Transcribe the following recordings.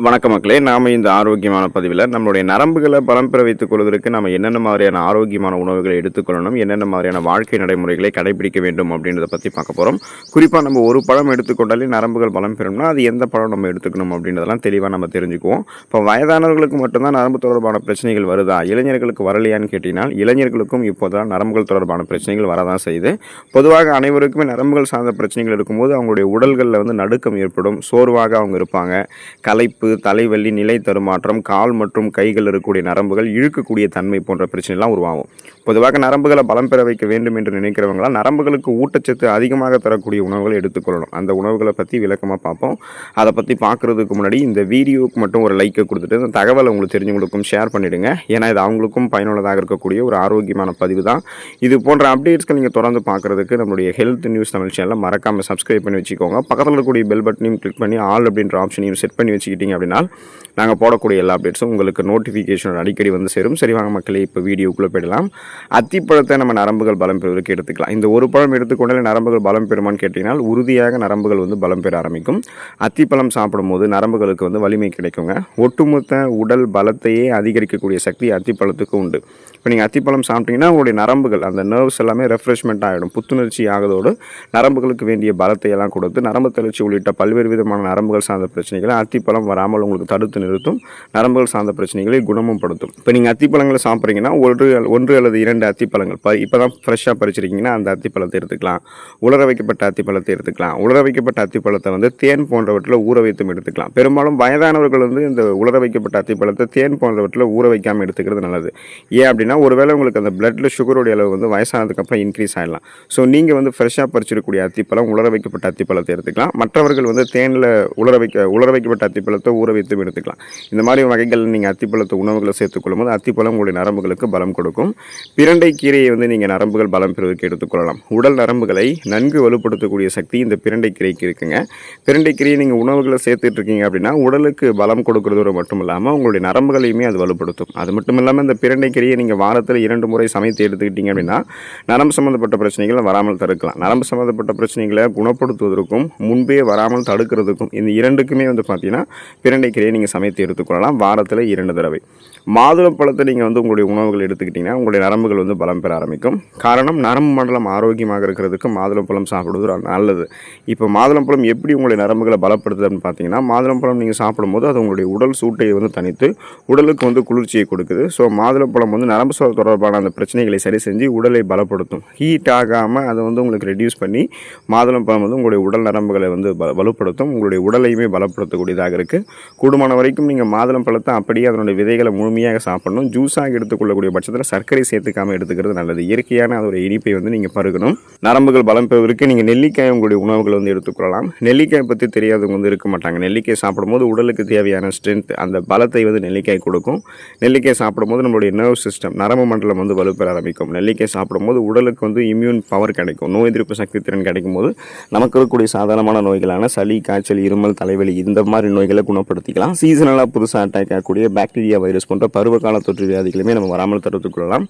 வணக்க மக்களே, நாம் இந்த ஆரோக்கியமான பதிவில் நம்மளுடைய நரம்புகளை பலம் பெற வைத்துக் கொள்வதற்கு நம்ம என்னென்ன மாதிரியான ஆரோக்கியமான உணவுகளை எடுத்துக்கொள்ளணும், என்னென்ன மாதிரியான வாழ்க்கை நடைமுறைகளை கடைபிடிக்க வேண்டும் அப்படின்றத பற்றி பார்க்க போகிறோம். குறிப்பாக நம்ம ஒரு பழம் எடுத்துக்கொண்டாலே நரம்புகள் பலம் பெறும்னா அது எந்த பழம் நம்ம எடுத்துக்கணும் அப்படின்றதெல்லாம் தெளிவாக நம்ம தெரிஞ்சுக்குவோம். இப்போ வயதானவர்களுக்கு மட்டும்தான் நரம்பு தொடர்பான பிரச்சனைகள் வருதா, இளைஞர்களுக்கு வரலையான்னு கேட்டிங்கன்னா இளைஞர்களுக்கும் இப்போதான் நரம்புகள் தொடர்பான பிரச்சனைகள் வரதான் செய்யுது. பொதுவாக அனைவருக்குமே நரம்புகள் சார்ந்த பிரச்சனைகள் இருக்கும்போது அவங்களுடைய உடல்களில் வந்து நடுக்கம் ஏற்படும், சோர்வாக அவங்க இருப்பாங்க, களைப்பு, தலைவலி, நிலை தருமாற்றம், கால் மற்றும் கைகள் இருக்கக்கூடிய நரம்புகள் இழுக்கக்கூடிய தன்மை போன்ற பிரச்சனைலாம் உருவாகும். பொதுவாக நரம்புகளை பலம் பெற வைக்க வேண்டும் என்று நினைக்கிறவங்களாம் நரம்புகளுக்கு ஊட்டச்சத்து அதிகமாக தரக்கூடிய உணவுகளை எடுத்துக்கொள்ளணும். அந்த உணவுகளை பற்றி விளக்கமாக பார்ப்போம். அதை பற்றி பார்க்குறதுக்கு முன்னாடி இந்த வீடியோவுக்கு மட்டும் ஒரு லைக்கை கொடுத்துட்டு இந்த தகவலை உங்களுக்கு தெரிஞ்சவங்களுக்கும் ஷேர் பண்ணிவிடுங்க. ஏன்னா இது அவங்களுக்கும் பயனுள்ளதாக இருக்கக்கூடிய ஒரு ஆரோக்கியமான பதிவு தான். இது போன்ற அப்டேட்ஸ்கள் நீங்கள் தொடர்ந்து பார்க்குறதுக்கு நம்மளுடைய ஹெல்த் நியூஸ் தமிழ் சேனலை மறக்காமல் சப்ஸ்கிரைப் பண்ணி வச்சுக்கோங்க. பக்கத்தில் இருக்கக்கூடிய பெல் பட்டனையும் கிளிக் பண்ணி ஆல் அப்படின்ற ஆப்ஷனையும் செட் பண்ணி வச்சுக்கிட்டீங்க அப்படின்னா நாங்கள் போடக்கூடிய எல்லா அப்டேட்ஸும் உங்களுக்கு நோட்டிஃபிகேஷன் அடிக்கடி வந்து சேரும். சரி வாங்க மக்களே, இப்போ வீடியோக்குள்ளே போயிடலாம். அத்திப்பழத்தை நம்ம நரம்புகள் பலம் பெறுவதற்கு எடுத்துக்கலாம். இந்த ஒரு பழம் எடுத்துக்கொண்டாலே நரம்புகள் பலம் பெறுமான்னு கேட்டிங்கன்னா உறுதியாக நரம்புகள் வந்து பலம் பெற ஆரம்பிக்கும். அத்திப்பழம் சாப்பிடும்போது நரம்புகளுக்கு வந்து வலிமை கிடைக்குங்க. ஒட்டுமொத்த உடல் பலத்தையே அதிகரிக்கக்கூடிய சக்தி அத்திப்பழத்துக்கு உண்டு. இப்போ நீங்கள் அத்திப்பழம் சாப்பிட்டீங்கன்னா உங்களுடைய நரம்புகள், அந்த நர்வ்ஸ் எல்லாமே ரெஃப்ரெஷ்மெண்ட் ஆகிடும், புத்துணர்ச்சி ஆகதோடு நரம்புகளுக்கு வேண்டிய பலத்தை எல்லாம் கொடுத்து நரம்பு தளர்ச்சி உள்ளிட்ட பல்வேறு விதமான நரம்புகள் சார்ந்த பிரச்சனைகளை அத்திப்பழம் வராமல் உங்களுக்கு தடுத்து நிறுத்தும், நரம்புகள் சார்ந்த பிரச்சனைகளை குணமும் படுத்தும். இப்போ நீங்கள் அத்திப்பழங்களை சாப்பிட்றீங்கன்னா ஒன்று அல்லது 2 அத்திப்பழங்கள் இப்போ தான் ஃப்ரெஷ்ஷாக பறிச்சிருக்கீங்கன்னா அந்த அத்திப்பழத்தை எடுத்துக்கலாம். உலர வைக்கப்பட்ட அத்திப்பழத்தை எடுத்துக்கலாம். உலர வைக்கப்பட்ட அத்திப்பழத்தை வந்து தேன் போன்றவற்றில் ஊற வைத்தும் எடுத்துக்கலாம். பெரும்பாலும் வயதானவர்கள் வந்து இந்த உலர வைக்கப்பட்ட அத்திப்பழத்தை தேன் போன்றவற்றில் ஊற வைக்காமல் எடுத்துக்கிறது நல்லது. ஏன் அப்படின்னா ஒருவேளை உங்களுக்கு அந்த பிளட்டில் சுகருடைய அளவு வந்து வயசானதுக்கப்புறம் இன்க்ரீஸ் ஆகிடலாம். ஸோ நீங்கள் வந்து ஃப்ரெஷ்ஷாக பறிச்சிருக்கக்கூடிய அத்திப்பழம், உலர வைக்கப்பட்ட அத்திப்பழத்தை எடுத்துக்கலாம். மற்றவர்கள் வந்து தேனில் உலர வைக்கப்பட்ட அத்திப்பழத்தை ஊற வைத்து எடுத்துக்கலாம். இந்த மாதிரி வகைகள் நீங்கள் அத்திப்பழத்தை உணவுகளை சேர்த்துக்கொள்ளும் போது அத்திப்பழம் உங்களுடைய நரம்புகளுக்கு பலம் கொடுக்கும். பிரண்டை கீரையை வந்து நீங்கள் நரம்புகள் பலம் பெறுவதற்கு எடுத்துக்கொள்ளலாம். உடல் நரம்புகளை நன்கு வலுப்படுத்தக்கூடிய சக்தி இந்த பிரண்டை கீரைக்கு இருக்குங்க. பிரண்டை கீரையை நீங்கள் உணவுகளை சேர்த்துட்டு இருக்கீங்க அப்படின்னா உடலுக்கு பலம் கொடுக்கறதோடு மட்டும் இல்லாமல் உங்களுடைய நரம்புகளையுமே அது வலுப்படுத்தும். அது மட்டும் இல்லாமல் இந்த பிரண்டை கீரையை நீங்கள் வாரத்தில் 2 முறை சமைத்து எடுத்துக்கிட்டீங்க அப்படின்னா நரம்பு சம்மந்தப்பட்ட பிரச்சனைகளை வராமல் தடுக்கலாம். நரம்பு சம்மந்தப்பட்ட பிரச்சனைகளை குணப்படுத்துவதற்கும் முன்பே வராமல் தடுக்கிறதுக்கும் இந்த இரண்டுக்குமே வந்து பார்த்தீங்கன்னா பிரண்டை கீரையை நீங்கள் சமைத்து எடுத்துக்கொள்ளலாம். வாரத்தில் 2 தடவை. மாதுளம்பழத்தை நீங்கள் வந்து உங்களுடைய உணவுகள் எடுத்துக்கிட்டிங்கன்னா உங்களுடைய நரம்புகள் வந்து பலம் பெற ஆரம்பிக்கும். காரணம், நரம்பு மண்டலம் ஆரோக்கியமாக இருக்கிறதுக்கு மாதுளம்பழம் சாப்பிடுவது நல்லது. இப்போ மாதுளம்பழம் எப்படி உங்களுடைய நரம்புகளை பலப்படுத்துதுன்னு பார்த்தீங்கன்னா, மாதுளம்பழம் நீங்கள் சாப்பிடும்போது அது உங்களுடைய உடல் சூட்டை வந்து தணித்து உடலுக்கு வந்து குளிர்ச்சியை கொடுக்குது. ஸோ மாதுளம்பழம் வந்து நரம்பு தொடர்பான அந்த பிரச்சனைகளை சரி செஞ்சு உடலை பலப்படுத்தும். ஹீட் ஆகாமல் அதை வந்து உங்களுக்கு ரெடியூஸ் பண்ணி மாதுளம்பழம் வந்து உங்களுடைய உடல் நரம்புகளை வந்து வலுப்படுத்தும், உங்களுடைய உடலையுமே பலப்படுத்தக்கூடியதாக இருக்குது. கூடுமான வரைக்கும் நீங்கள் மாதுளம்பழத்தை அப்படியே அதனுடைய விதைகளை முழுமையாக சாப்பிடணும். ஜூஸாக எடுத்துக்கொள்ளக்கூடிய பட்சத்தில் சர்க்கரை சேர்த்துக்காமல் எடுத்துக்கிறது நல்லது. இயற்கையான அதோட இனிப்பை வந்து நீங்கள் பருகணும். நரம்புகள் பலம் பெறுவதற்கு நீங்கள் நெல்லிக்காய் உங்களுடைய உணவுகள் வந்து எடுத்துக்கொள்ளலாம். நெல்லிக்காய் பற்றி தெரியாதவங்க வந்து இருக்க மாட்டாங்க. நெல்லிக்காய் சாப்பிடும்போது உடலுக்கு தேவையான ஸ்ட்ரென்த், அந்த பலத்தை வந்து நெல்லிக்காய் கொடுக்கும். நெல்லிக்காய் சாப்பிடும்போது நம்மளுடைய நர்வ் சிஸ்டம், நரம்பு மண்டலம் வந்து வலுப்பெற ஆரம்பிக்கும். நெல்லிக்காய் சாப்பிடும்போது உடலுக்கு வந்து இம்யூன் பவர் கிடைக்கும், நோய் எதிர்ப்பு சக்தி திறன் கிடைக்கும் போது நமக்கு இருக்கக்கூடிய சாதாரணமான நோய்களான சளி, காய்ச்சல், இருமல், தலைவலி இந்த மாதிரி நோய்களை குணப்படுத்திக்கலாம். சீசனலாக புதுசாக அட்டாக் ஆகக்கூடிய பாக்டீரியா, வைரஸ் போன்ற பருவகால தொற்று வியாதிகளுமே நம்ம வராமல் தடுத்துக் கொள்ளலாம்.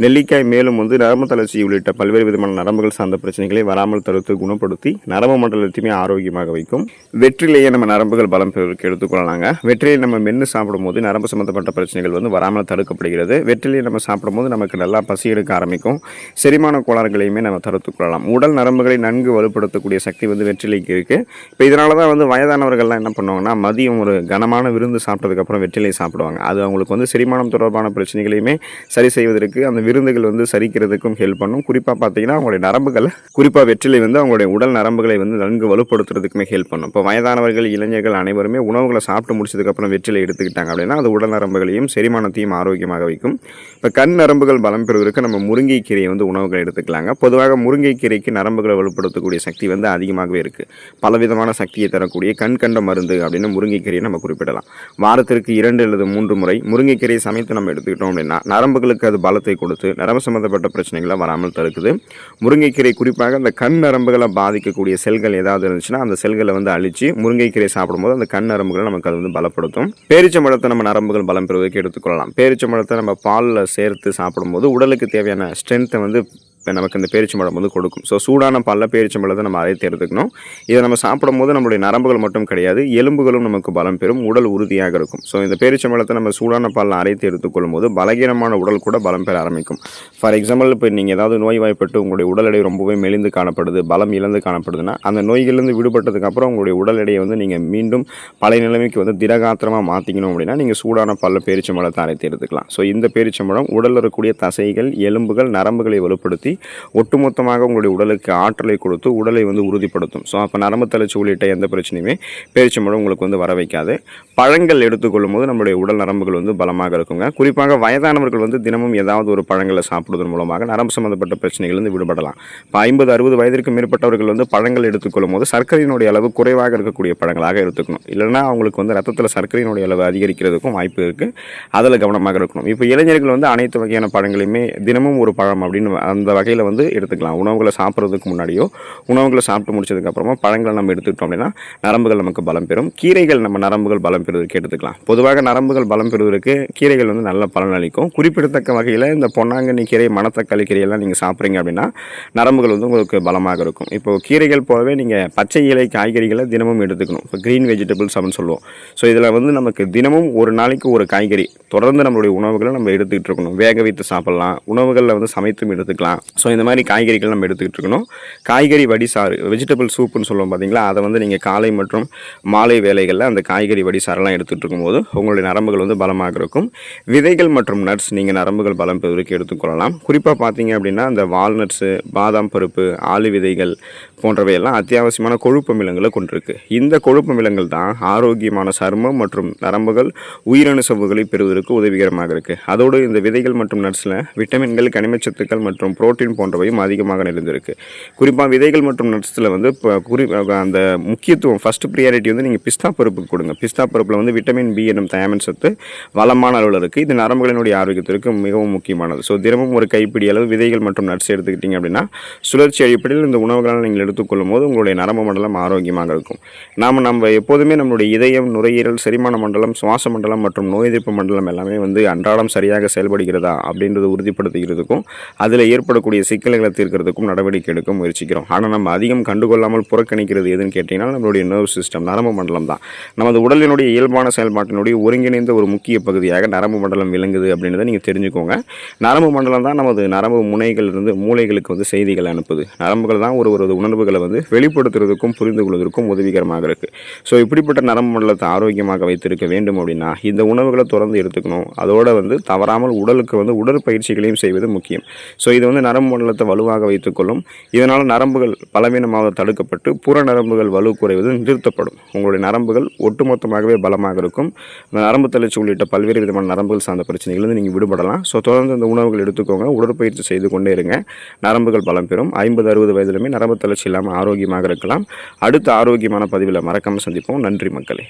நெல்லிக்காய் மேலும் வந்து நரம்பு தளர்ச்சி உள்ளிட்ட பல்வேறு விதமான நரம்புகள் சார்ந்த பிரச்சனைகளை வராமல் தடுத்து குணப்படுத்தி நரம்பு மண்டலத்தையுமே ஆரோக்கியமாக வைக்கும். வெற்றிலேயே நம்ம நரம்புகள் பலம் பெறுவதற்கு எடுத்துக்கொள்ளலாங்க. வெற்றிலை நம்ம மென்று சாப்பிடும்போது நரம்பு சம்பந்தப்பட்ட பிரச்சனைகள் வந்து வராமல் தடுக்கப்படுகிறது. வெற்றிலையை நம்ம சாப்பிடும்போது நமக்கு நல்லா பசி எடுக்க ஆரம்பிக்கும். செரிமான கோளாறுகளையுமே நம்ம தடுத்துக் கொள்ளலாம். உடல் நரம்புகளை நன்கு வலுப்படுத்தக்கூடிய சக்தி வந்து வெற்றிலைக்கு இருக்குது. இப்போ இதனால தான் வந்து வயதானவர்கள்லாம் என்ன பண்ணுவாங்கன்னா மதியம் ஒரு கனமான விருந்து சாப்பிட்டதுக்கப்புறம் வெற்றிலை சாப்பிடுவாங்க. அது அவங்களுக்கு வந்து செரிமானம் தொடர்பான பிரச்சனைகளையுமே சரி செய்வதற்கு, அந்த விருந்துகள் வந்து சரிக்கிறதுக்கும் ஹெல்ப் பண்ணும். குறிப்பாக பார்த்தீங்கன்னா அவங்களுடைய நரம்புகள், குறிப்பாக வெற்றிலை வந்து அவங்களுடைய உடல் நரம்புகளை வந்து நன்கு வலுப்படுத்துறதுக்குமே ஹெல்ப் பண்ணும். இப்போ வயதானவர்கள், இளைஞர்கள் அனைவருமே உணவுகளை சாப்பிட்டு முடிச்சதுக்கப்புறம் வெற்றிலை எடுத்துக்கிட்டாங்க அப்படின்னா அது உடல் நரம்புகளையும் செரிமானத்தையும் ஆரோக்கியமாக வைக்கும். இப்போ கண் நரம்புகள் பலம் பெறுவதற்கு நம்ம முருங்கைக்கீரையை வந்து உணவுகள் எடுத்துக்கலாங்க. பொதுவாக முருங்கைக்கீரைக்கு நரம்புகளை வலுப்படுத்தக்கூடிய சக்தி வந்து அதிகமாகவே இருக்குது. பலவிதமான சக்தியை தரக்கூடிய கண் கண்ட மருந்து அப்படின்னு முருங்கைக்கீரையை நம்ம குறிப்பிடலாம். வாரத்திற்கு 2 அல்லது 3 முறை முருங்கைக்கீரையை சமைத்து நம்ம எடுத்துக்கிட்டோம் அப்படின்னா நரம்புகளுக்கு அது பலத்தை கொடுத்து நரம்பு சம்பந்தப்பட்ட பிரச்சனைகளை வராமல் தடுக்குது. முருங்கைக்கீரை குறிப்பாக அந்த கண் நரம்புகளை பாதிக்கக்கூடிய செல்கள் ஏதாவது இருந்துச்சுன்னா அந்த செல்களை வந்து அழிச்சு முருங்கைக்கீரை சாப்பிடும்போது அந்த கண் நரம்புகளை நமக்கு அது வந்து பலப்படுத்தும். பேரிச்சம்பழத்தை நம்ம நரம்புகள் பலம் பெறுவதற்கு எடுத்துக்கொள்ளலாம். பேரிச்சம்பழத்தை நம்ம பாலில் சேர்த்து சாப்பிடும்போது உடலுக்கு தேவையான ஸ்ட்ரென்த்தை வந்து நமக்கு இந்த பேரிச்சம்பழம் வந்து கொடுக்கும். ஸோ சூடான பாலில் பேரிச்சம்பழத்தை நம்ம அரைத்து எடுத்துக்கணும். இதை நம்ம சாப்பிடும்போது நம்மளுடைய நரம்புகள் மட்டும் கிடையாது, எலும்புகளும் நமக்கு பலம் பெறும், உடல் உறுதியாக இருக்கும். ஸோ இந்த பேரிச்சம்பழத்தை நம்ம சூடான பாலில் அரைத்து எடுத்துக்கொள்ளும் போது பலகீனமான உடல் கூட பலம் பெற ஆரம்பிக்கும். ஃபார் எக்ஸாம்பிள், இப்போ நீங்கள் ஏதாவது நோய்வாய்ப்பட்டு உங்களுடைய உடல் எடை ரொம்பவே மெலிந்து காணப்படுது, பலம் இழந்து காணப்படுதுன்னா அந்த நோய்களிலிருந்து விடுபட்டதுக்கு அப்புறம் உங்களுடைய உடல் எடையை வந்து நீங்கள் மீண்டும் பழைய நிலைமைக்கு வந்து திடகாத்திரமாக மாற்றிக்கணும் அப்படின்னா நீங்கள் சூடான பாலில் பேரிச்சம்பழத்தை அரைத்து எடுத்துக்கலாம். ஸோ இந்த பேரிச்சம்பழம் உடலில் இருக்கக்கூடிய தசைகள், எலும்புகள், நரம்புகளை வலுப்படுத்தி ஒட்டுமொத்தமாக உங்களுடைய உடலுக்கு ஆற்றலை கொடுத்து உடலை வந்து உறுதிப்படுத்தும். ஸோ அப்போ நரம்பு தளர்ச்சி உள்ளிட்ட எந்த பிரச்சனையுமே பேரிச்சம்பழம் உங்களுக்கு வந்து வர வைக்காது. பழங்கள் எடுத்துக்கொள்ளும் போது நம்மளுடைய உடல் நரம்புகள் வந்து பலமாக இருக்குங்க. குறிப்பாக வயதானவர்கள் வந்து தினமும் ஏதாவது ஒரு பழங்களை சாப்பிடுவதன் மூலமாக நரம்பு சம்பந்தப்பட்ட பிரச்சனைகள் வந்து விடுபடலாம். இப்போ 50-60 வயதிற்கு மேற்பட்டவர்கள் வந்து பழங்கள் எடுத்துக்கொள்ளும் போது சர்க்கரையினுடைய அளவு குறைவாக இருக்கக்கூடிய பழங்களாக எடுத்துக்கணும். இல்லைன்னா அவங்களுக்கு வந்து ரத்தத்தில் சர்க்கரையினுடைய அளவு அதிகரிக்கிறதுக்கும் வாய்ப்பு இருக்குது. அதில் கவனமாக இருக்கணும். இப்போ இளைஞர்கள் வந்து அனைத்து வகையான பழங்களையுமே தினமும் ஒரு பழம் அப்படின்னு அந்த வகையில் வந்து எடுத்துக்கலாம். உணவுகளை சாப்பிட்றதுக்கு முன்னாடியோ உணவுகளை சாப்பிட்டு முடிச்சதுக்கப்புறமா பழங்களை நம்ம எடுத்துக்கிட்டோம் அப்படின்னா நரம்புகள் நமக்கு பலம் பெறும். கீரைகள் நம்ம நரம்புகள் பலம் பெறுவதற்கு எடுத்துக்கலாம். பொதுவாக நரம்புகள் பலம் பெறுவதற்கு கீரைகள் வந்து நல்ல பலன் அளிக்கும். குறிப்பிடத்தக்க வகையில் இந்த பொன்னாங்கண்ணி கீரை, மணத்தக்காளி கீரையெல்லாம் நீங்கள் சாப்பிட்றீங்க அப்படின்னா நரம்புகள் வந்து உங்களுக்கு பலமாக இருக்கும். இப்போ கீரைகள் போலவே நீங்கள் பச்சை இலை காய்கறிகளை தினமும் எடுத்துக்கணும். இப்போ க்ரீன் வெஜிடபிள்ஸ் அப்படின்னு சொல்லுவோம். ஸோ இதில் வந்து நமக்கு தினமும் ஒரு நாளைக்கு ஒரு காய்கறி தொடர்ந்து நம்மளுடைய உணவுகளை நம்ம எடுத்துக்கிட்டு இருக்கணும். வேக வைத்து சாப்பிட்லாம், உணவுகளில் வந்து சமைத்தும் எடுத்துக்கலாம். ஸோ இந்த மாதிரி காய்கறிகள் நம்ம எடுத்துக்கிட்டு இருக்கணும். காய்கறி வடிசாறு, வெஜிடபிள் சூப்புன்னு சொல்லுவோம் பார்த்தீங்களா, அதை வந்து நீங்கள் காலை மற்றும் மாலை வேளைகளில் அந்த காய்கறி வடிசாரெல்லாம் எடுத்துகிட்டு இருக்கும்போது உங்களுடைய நரம்புகள் வந்து பலமாக இருக்கும். விதைகள் மற்றும் நட்ஸ் நீங்கள் நரம்புகள் பலம் பெறுவதற்கு எடுத்துக்கொள்ளலாம். குறிப்பாக பார்த்தீங்க அப்படின்னா அந்த வால்நட்ஸு, பாதாம் பருப்பு, ஆளு விதைகள் போன்றவையெல்லாம் அத்தியாவசியமான கொழுப்பு அமிலங்களை கொண்டிருக்கு. இந்த கொழுப்பு அமிலங்கள் தான் ஆரோக்கியமான சருமம் மற்றும் நரம்புகள், உயிரணு சவ்வுகளை பெறுவதற்கு உதவிகரமாக இருக்குது. அதோடு இந்த விதைகள் மற்றும் நட்ஸில் விட்டமின்கள், கனிமச்சத்துக்கள் மற்றும் புரோட்டீன் போன்றவையும் அதிகமாக நிறைந்திருக்கு. குறிப்பாக விதைகள் மற்றும் நட்ஸில் வந்து அந்த முக்கியத்துவம் ஃபஸ்ட்டு ப்ரியாரிட்டி வந்து நீங்கள் பிஸ்தா பருப்புக்கு கொடுங்க. பிஸ்தா பருப்பில் வந்து விட்டமின் பி எனும் தயாமின் சத்து வளமான அளவில் இருக்குது. இது நரம்புகளினுடைய ஆரோக்கியத்திற்கு மிகவும் முக்கியமானது. ஸோ தினமும் ஒரு கைப்பிடி அளவு விதைகள் மற்றும் நட்ஸ் எடுத்துக்கிட்டிங்க அப்படின்னா சுழற்சி அடிப்படையில் இந்த உணவுகளை நீங்கள் எடுத்துக்கொள்ளும் போது உங்களுடைய நரம்பு மண்டலம் ஆரோக்கியமாக இருக்கும். நம்ம எப்போதுமே நம்மளுடைய இதயம், நுரையீரல், செரிமான மண்டலம், சுவாச மண்டலம் மற்றும் நோய் எதிர்ப்பு மண்டலம் எல்லாமே வந்து அன்றாடம் சரியாக செயல்படுகிறதா அப்படின்றத உறுதிப்படுத்துகிறதுக்கும் அதில் ஏற்படக்கூடிய சிக்கல்களை தீர்க்கிறதுக்கும் நடவடிக்கை எடுக்க முயற்சிக்கிறோம். ஆனால் நம்ம அதிகம் கண்டுகொள்ளாமல் புறக்கணிக்கிறது எதுன்னு கேட்டிங்கன்னா நம்மளுடைய நர்வ் சிஸ்டம், நரம்பு மண்டலம் தான். நமது உடலினுடைய இயல்பான செயல்பாட்டினுடைய ஒருங்கிணைந்த ஒரு முக்கிய பகுதியாக நரம்பு மண்டலம் விளங்குது அப்படின்றத நீங்கள் தெரிஞ்சுக்கோங்க. நரம்பு மண்டலம் தான் நமது நரம்பு முனைகளிலிருந்து மூளைகளுக்கு வந்து செய்திகளை அனுப்புது. நரம்புகள் தான் ஒரு உணர்வுகளை வந்து வெளிப்படுத்துறதுக்கும் புரிந்து கொள்வதற்கும் உதவிகரமாக இருக்குது. ஸோ இப்படிப்பட்ட நரம்பு மண்டலத்தை ஆரோக்கியமாக வைத்திருக்க வேண்டும் அப்படின்னா இந்த உணவுகளை தொடர்ந்து எடுத்துக்கணும். அதோடு வந்து தவறாமல் உடலுக்கு வந்து உடற்பயிற்சிகளையும் செய்வது முக்கியம். ஸோ இது வந்து நரம்பு மண்டலத்தை வலுவாக வைத்துக்கொள்ளும். இதனால் நரம்புகள் பலவீனமாக தடுக்கப்பட்டு புற நரம்புகள் வலு குறைவது நிறுத்தப்படும். உங்களுடைய நரம்புகள் ஒட்டுமொத்தமாகவே பலமாக இருக்கும். நரம்பு தளர்ச்சி உள்ளிட்ட பல்வேறு விதமான நரம்புகள் சார்ந்த பிரச்சனைகள் நீங்கள் விடுபடலாம். ஸோ தொடர்ந்து இந்த உணவுகள் எடுத்துக்கோங்க. உடற்பயிற்சி செய்து கொண்டே இருங்க. நரம்புகள் பலம் பெறும். 50-60 வயதிலுமே நரம்பு தளர்ச்சி இல்லாமல் ஆரோக்கியமாக இருக்கலாம். அடுத்த ஆரோக்கியமான பதிவில் மறக்காமல் சந்திப்போம். நன்றி மக்களே.